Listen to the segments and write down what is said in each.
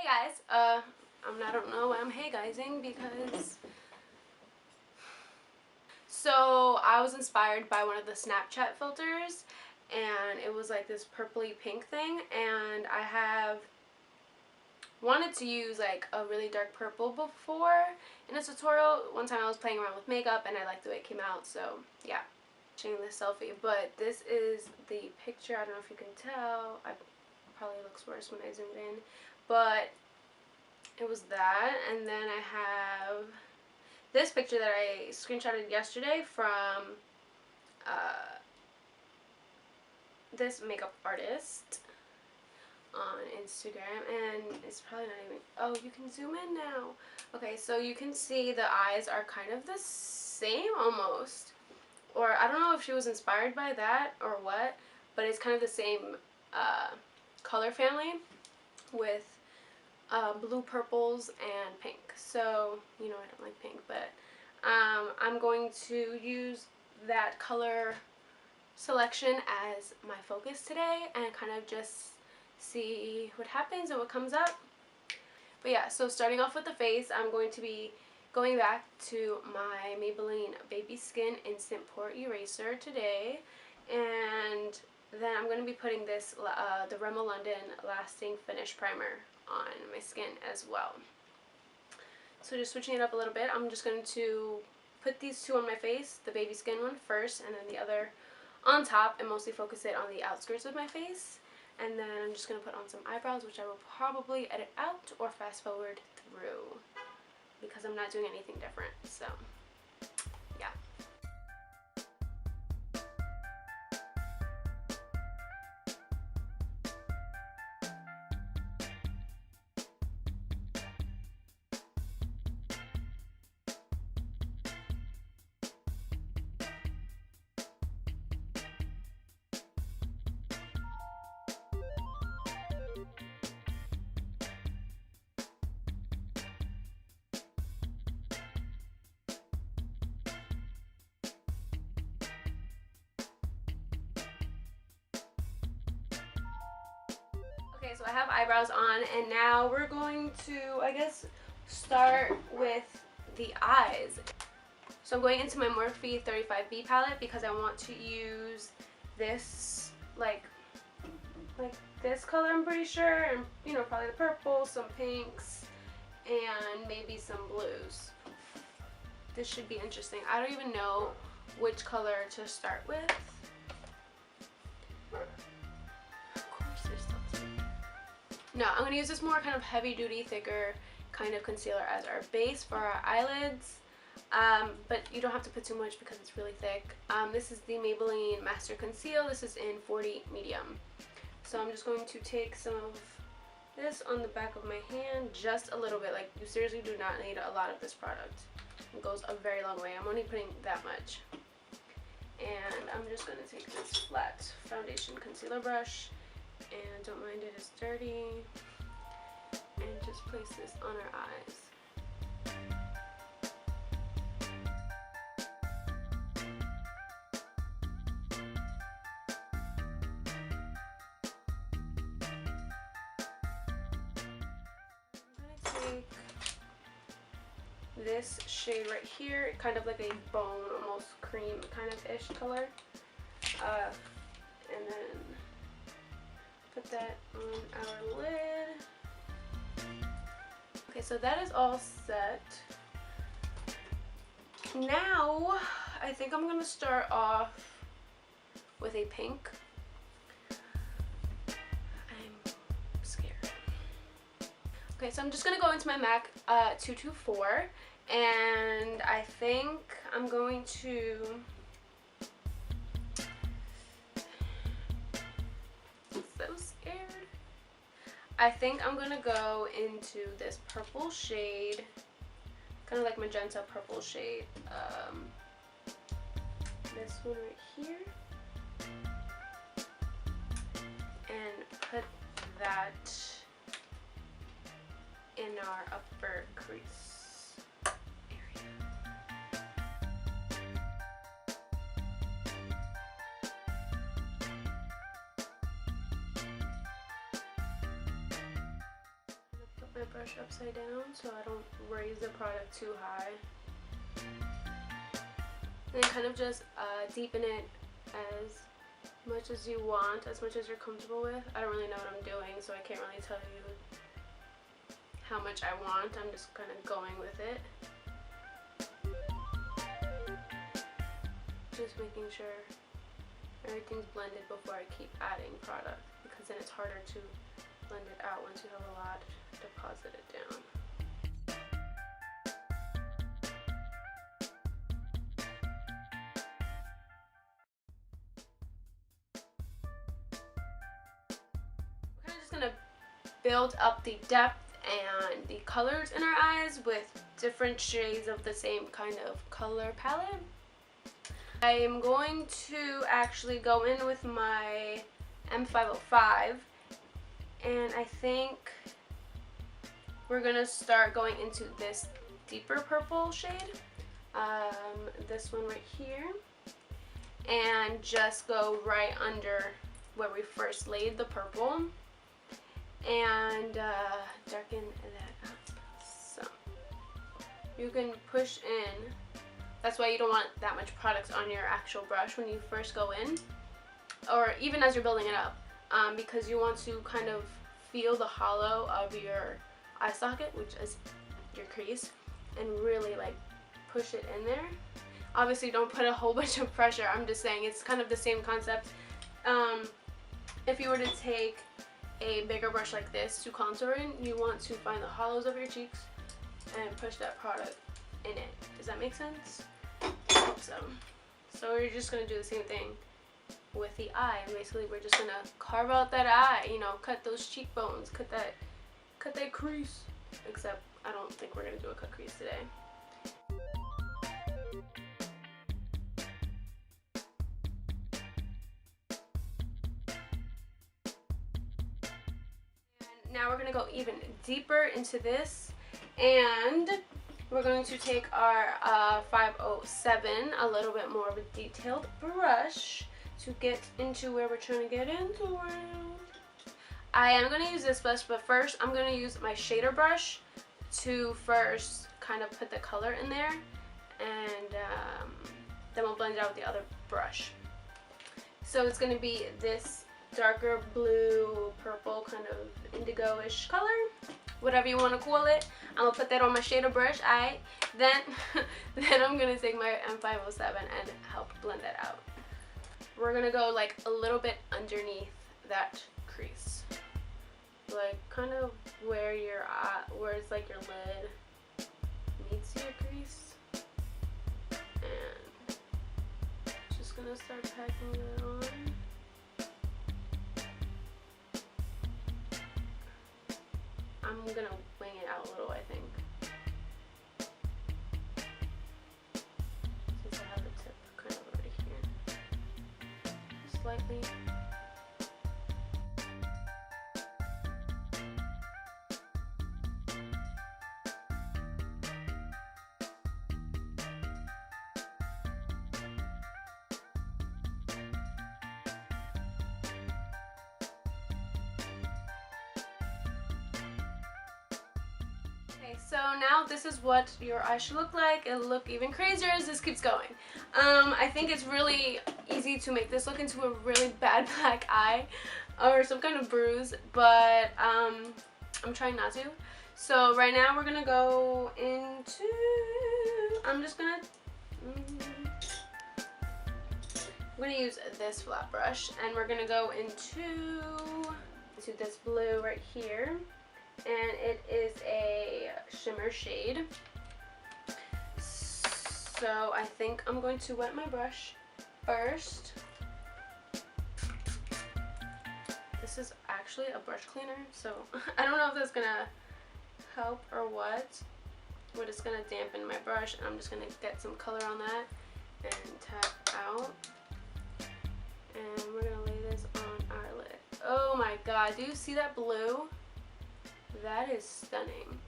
Hey guys, I don't know why I'm hey guysing because I was inspired by one of the Snapchat filters and it was like this purpley pink thing, and I have wanted to use like a really dark purple before in a tutorial. One time I was playing around with makeup and I liked the way it came out, so yeah, showing this selfie. But this is the picture. I don't know if you can tell. I probably looks worse when I zoomed in, but it was that. And then I have this picture that I screenshotted yesterday from this makeup artist on Instagram, and it's probably not even, oh, you can zoom in now. Okay, so you can see the eyes are kind of the same almost, or I don't know if she was inspired by that or what, but it's kind of the same color family with blue, purples, and pink. So, you know I don't like pink, but I'm going to use that color selection as my focus today and kind of just see what happens and what comes up. But yeah, so starting off with the face, I'm going to be going back to my Maybelline Baby Skin Instant Pore Eraser today, and then I'm going to be putting this, the Rimmel London Lasting Finish Primer on my skin as well. So just switching it up a little bit, I'm just going to put these two on my face, the baby skin one first and then the other on top, and mostly focus it on the outskirts of my face. And then I'm just going to put on some eyebrows, which I will probably edit out or fast forward through because I'm not doing anything different. So yeah. Okay, so I have eyebrows on, and now we're going to, I guess, start with the eyes. So I'm going into my Morphe 35B palette because I want to use this, like this color, I'm pretty sure, and you know, probably the purple, some pinks, and maybe some blues. This should be interesting. I don't even know which color to start with. No, I'm going to use this more kind of heavy duty, thicker kind of concealer as our base for our eyelids. But you don't have to put too much because it's really thick. This is the Maybelline Master Conceal. This is in 40 medium. So I'm just going to take some of this on the back of my hand, just a little bit. Like, you seriously do not need a lot of this product. It goes a very long way. I'm only putting that much. And I'm just going to take this flat foundation concealer brush, and don't mind it, it's dirty, and just place this on our eyes. I'm going to take this shade right here, kind of like a bone, almost cream kind of ish color, and then put that on our lid. Okay, so that is all set. Now, I think I'm going to start off with a pink. I'm scared. Okay, so I'm just going to go into my MAC 224, and I think I'm going to I think I'm gonna go into this purple shade, kind of like magenta purple shade. This one right here, and put that in our upper crease. brush upside down so I don't raise the product too high. And then kind of just deepen it as much as you want, as much as you're comfortable with. I don't really know what I'm doing, so I can't really tell you how much I want. I'm just kind of going with it. Just making sure everything's blended before I keep adding product, because then it's harder to blend it out once you have a lot deposited down. We're kind of just going to build up the depth and the colors in our eyes with different shades of the same kind of color palette. I am going to actually go in with my M505, and I think we're going to start going into this deeper purple shade, this one right here, and just go right under where we first laid the purple and darken that up. So you can push in. That's why you don't want that much product on your actual brush when you first go in, or even as you're building it up, because you want to kind of feel the hollow of your eye socket, which is your crease, and really like push it in there. Obviously don't put a whole bunch of pressure. I'm just saying it's kind of the same concept. If you were to take a bigger brush like this to contour in, you want to find the hollows of your cheeks and push that product in it. Does that make sense? I hope so. So we're just going to do the same thing with the eye. Basically we're just going to carve out that eye, you know, cut those cheekbones, cut that crease. Except I don't think we're going to do a cut crease today. And now we're going to go even deeper into this, and we're going to take our 507, a little bit more of a detailed brush to get into where we're trying to get into. I am going to use this brush, but first I'm going to use my shader brush to first kind of put the color in there, and then we'll blend it out with the other brush. So it's going to be this darker blue, purple, kind of indigo-ish color, whatever you want to call it. I'm going to put that on my shader brush. Then I'm going to take my M507 and help blend that out. We're going to go like a little bit underneath that crease, like kind of where your eye, where it's like your lid meets your crease, and just going to start packing it on. I'm going to wing it out a little, I think, since I have the tip kind of right here. Slightly. So now this is what your eye should look like. It'll look even crazier as this keeps going. I think it's really easy to make this look into a really bad black eye or some kind of bruise, but I'm trying not to. So right now we're gonna go into, I'm gonna use this flat brush, and we're gonna go into this blue right here. And it is a shimmer shade. So I think I'm going to wet my brush first. This is actually a brush cleaner, so I don't know if that's gonna help or what, but it's gonna dampen my brush, and I'm just gonna get some color on that and tap out. And we're gonna lay this on our lid. Oh my god, do you see that blue? That is stunning.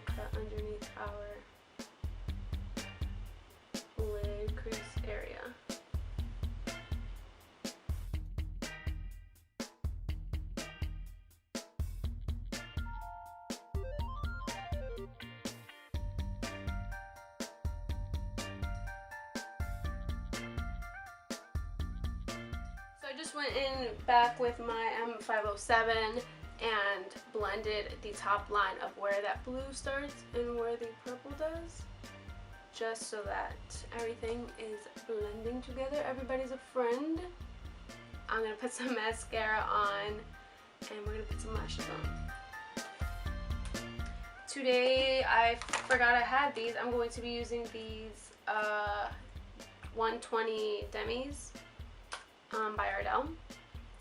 Cut underneath our lid crease area. I just went in back with my M507 and blended the top line of where that blue starts and where the purple does, just so that everything is blending together. Everybody's a friend. I'm gonna put some mascara on and we're gonna put some lashes on. Today I forgot I had these. I'm going to be using these 120 Demis by Ardell.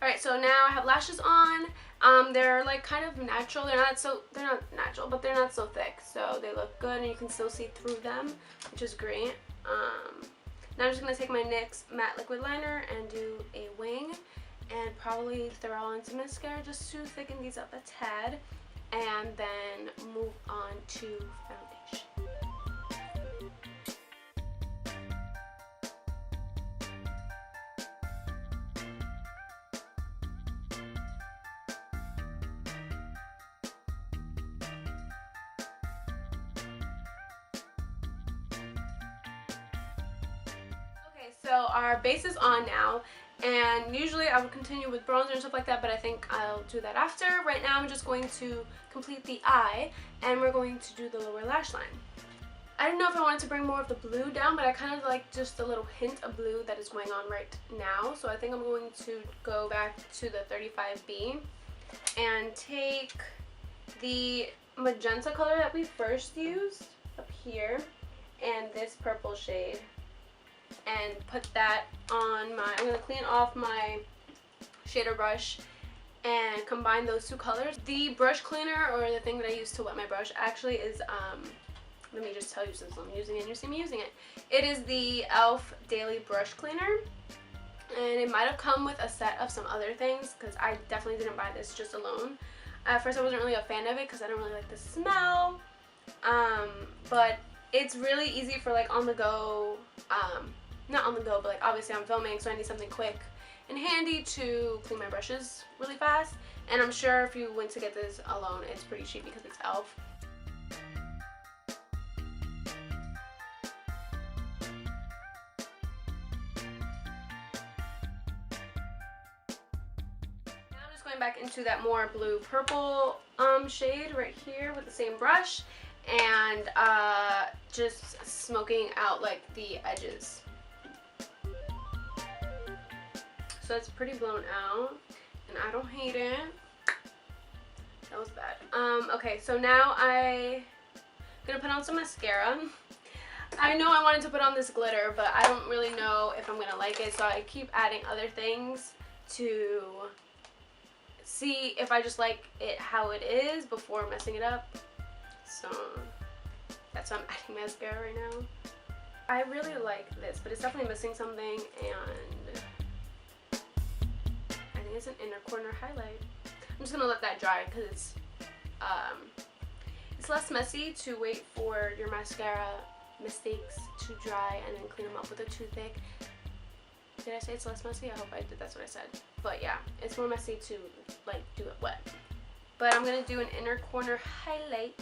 Alright, so now I have lashes on. They're like kind of natural. They're not natural, but they're not so thick, so they look good and you can still see through them, which is great. Now I'm just gonna take my NYX matte liquid liner and do a wing and probably throw on some mascara just to thicken these up a tad, and then move on to foundation. So our base is on now, and usually I would continue with bronzer and stuff like that, but I think I'll do that after. Right now I'm just going to complete the eye, and we're going to do the lower lash line. I didn't know if I wanted to bring more of the blue down, but I kind of like just a little hint of blue that is going on right now, so I think I'm going to go back to the 35B and take the magenta color that we first used up here and this purple shade and put that on my, I'm going to clean off my shader brush and combine those two colors. The brush cleaner, or the thing that I use to wet my brush, actually is, let me just tell you since I'm using it and you see me using it. It is the E.L.F. Daily Brush Cleaner, and it might have come with a set of some other things because I definitely didn't buy this just alone. At first I wasn't really a fan of it because I don't really like the smell, but it's really easy for like on the go, not on the go, but like obviously I'm filming, so I need something quick and handy to clean my brushes really fast. And I'm sure if you went to get this alone, it's pretty cheap because it's E.L.F. Now I'm just going back into that more blue purple shade right here with the same brush, and just smoking out like the edges. So it's pretty blown out, and I don't hate it. That was bad. Okay, so now I'm gonna put on some mascara. I know I wanted to put on this glitter, but I don't really know if I'm gonna like it, so I keep adding other things to see if I just like it how it is before messing it up. So that's why I'm adding mascara right now. I really like this, but it's definitely missing something, and it's an inner corner highlight. I'm just gonna let that dry because it's less messy to wait for your mascara mistakes to dry and then clean them up with a toothpick. Did I say it's less messy? I hope I did. That's what I said. But yeah, it's more messy to like do it wet. But I'm gonna do an inner corner highlight.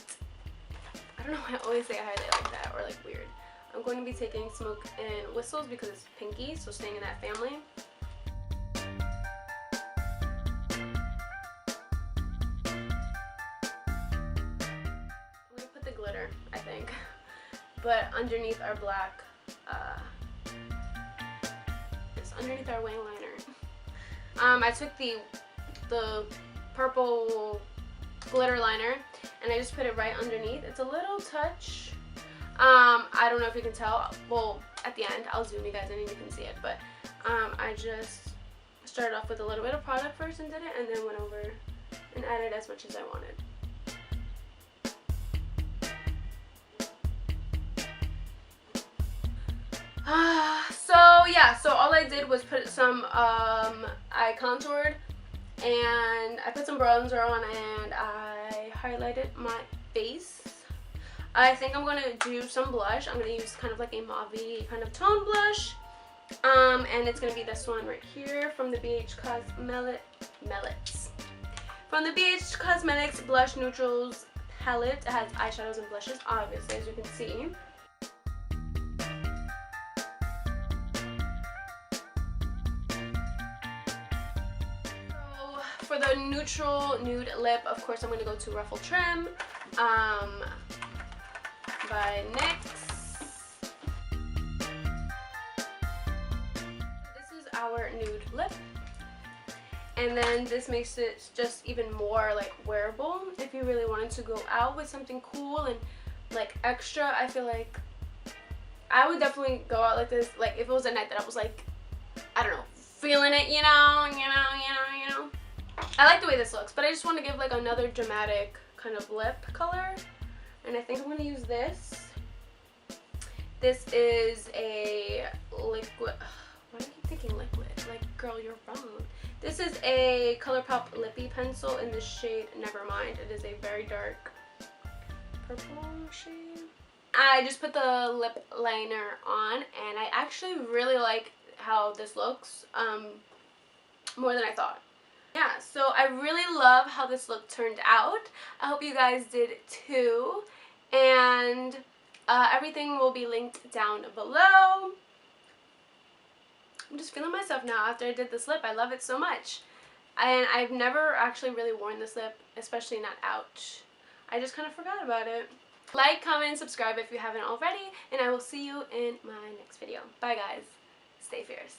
I don't know why I always say a highlight like that, or like weird. I'm going to be taking Smoke and Whistles because it's pinky, so staying in that family. Glitter, I think, but underneath our black, it's underneath our wing liner. I took the purple glitter liner and I just put it right underneath. It's a little touch. I don't know if you can tell. Well, at the end, I'll zoom you guys in and you can see it, but I just started off with a little bit of product first and did it, and then went over and added as much as I wanted. So yeah, so all I did was put some I contoured and I put some bronzer on and I highlighted my face. I think I'm gonna do some blush. I'm gonna use kind of like a mauve-y kind of tone blush, and it's gonna be this one right here from the Beige Cosmetics Blush Neutrals palette. It has eyeshadows and blushes, obviously, as you can see. For the neutral nude lip, of course, I'm going to go to Ruffle Trim by NYX. This is our nude lip. And then this makes it just even more like wearable if you really wanted to go out with something cool and like extra. I feel like I would definitely go out like this, like if it was a night that I was like, I don't know, feeling it, you know. I like the way this looks, but I just want to give like another dramatic kind of lip color, and I think I'm going to use this. This is a liquid, why do I keep thinking liquid? Like, girl, you're wrong. This is a ColourPop Lippy pencil in the shade Nevermind. It is a very dark purple shade. I just put the lip liner on, and I actually really like how this looks, more than I thought. Yeah, so I really love how this look turned out. I hope you guys did too, and everything will be linked down below. I'm just feeling myself now after I did this lip. I love it so much. And I've never actually really worn this lip, especially not out. I just kind of forgot about it. Like, comment, and subscribe if you haven't already, and I will see you in my next video. Bye guys. Stay fierce.